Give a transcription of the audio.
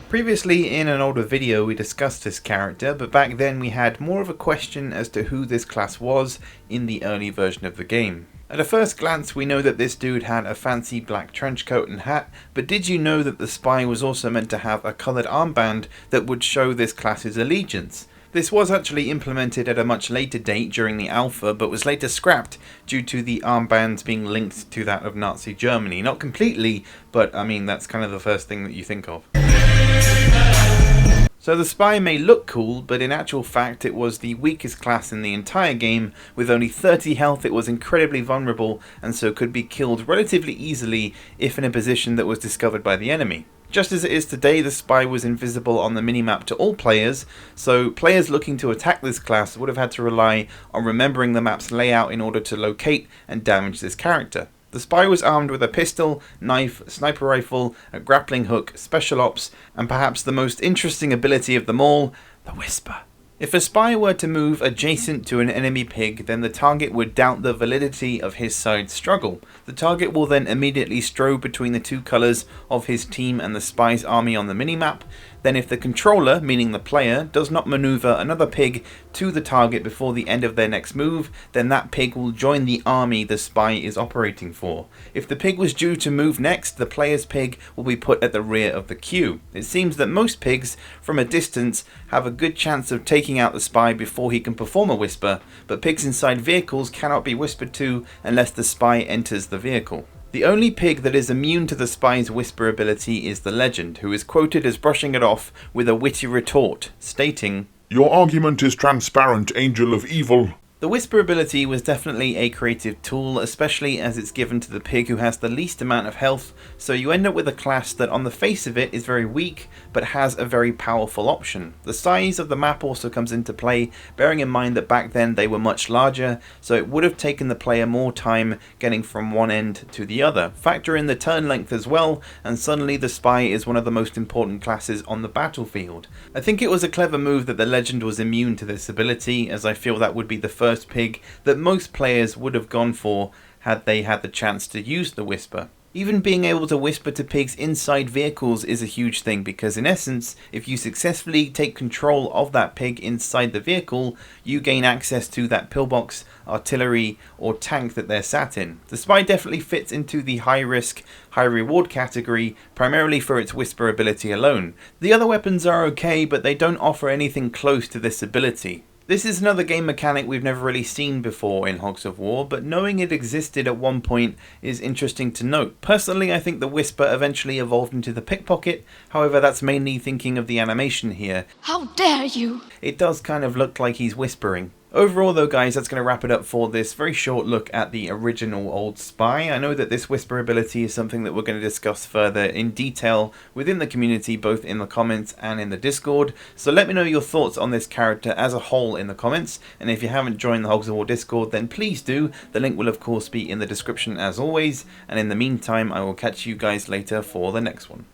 Previously in an older video we discussed this character, but back then we had more of a question as to who this class was in the early version of the game. At a first glance we know that this dude had a fancy black trench coat and hat, but did you know that the spy was also meant to have a coloured armband that would show this class's allegiance? This was actually implemented at a much later date during the alpha, but was later scrapped due to the armbands being linked to that of Nazi Germany. Not completely, but I mean that's kind of the first thing that you think of. So the spy may look cool, but in actual fact it was the weakest class in the entire game. With only 30 health it was incredibly vulnerable and so could be killed relatively easily if in a position that was discovered by the enemy. Just as it is today, the spy was invisible on the minimap to all players, so players looking to attack this class would have had to rely on remembering the map's layout in order to locate and damage this character. The spy was armed with a pistol, knife, sniper rifle, a grappling hook, special ops, and perhaps the most interesting ability of them all, the whisper. If a spy were to move adjacent to an enemy pig, then the target would doubt the validity of his side's struggle. The target will then immediately strobe between the two colours of his team and the spy's army on the minimap. Then if the controller, meaning the player, does not maneuver another pig to the target before the end of their next move, then that pig will join the army the spy is operating for. If the pig was due to move next, the player's pig will be put at the rear of the queue. It seems that most pigs, from a distance, have a good chance of taking out the spy before he can perform a whisper, but pigs inside vehicles cannot be whispered to unless the spy enters the vehicle. The only pig that is immune to the spy's whisper ability is the legend, who is quoted as brushing it off with a witty retort, stating, "Your argument is transparent, angel of evil." The whisper ability was definitely a creative tool, especially as it's given to the pig who has the least amount of health, so you end up with a class that on the face of it is very weak, but has a very powerful option. The size of the map also comes into play, bearing in mind that back then they were much larger, so it would have taken the player more time getting from one end to the other. Factor in the turn length as well, and suddenly the spy is one of the most important classes on the battlefield. I think it was a clever move that the legend was immune to this ability, as I feel that would be the first pig that most players would have gone for had they had the chance to use the whisper. Even being able to whisper to pigs inside vehicles is a huge thing, because in essence, if you successfully take control of that pig inside the vehicle, you gain access to that pillbox, artillery, or tank that they're sat in. The spy definitely fits into the high risk, high reward category, primarily for its whisper ability alone. The other weapons are okay, but they don't offer anything close to this ability. This is another game mechanic we've never really seen before in Hogs of War, but knowing it existed at one point is interesting to note. Personally, I think the whisper eventually evolved into the pickpocket, however that's mainly thinking of the animation here. How dare you! It does kind of look like he's whispering. Overall though guys, that's going to wrap it up for this very short look at the original old spy. I know that this whisper ability is something that we're going to discuss further in detail within the community, both in the comments and in the Discord, so let me know your thoughts on this character as a whole in the comments, and if you haven't joined the Hogs of War Discord then please do. The link will of course be in the description as always, and in the meantime I will catch you guys later for the next one.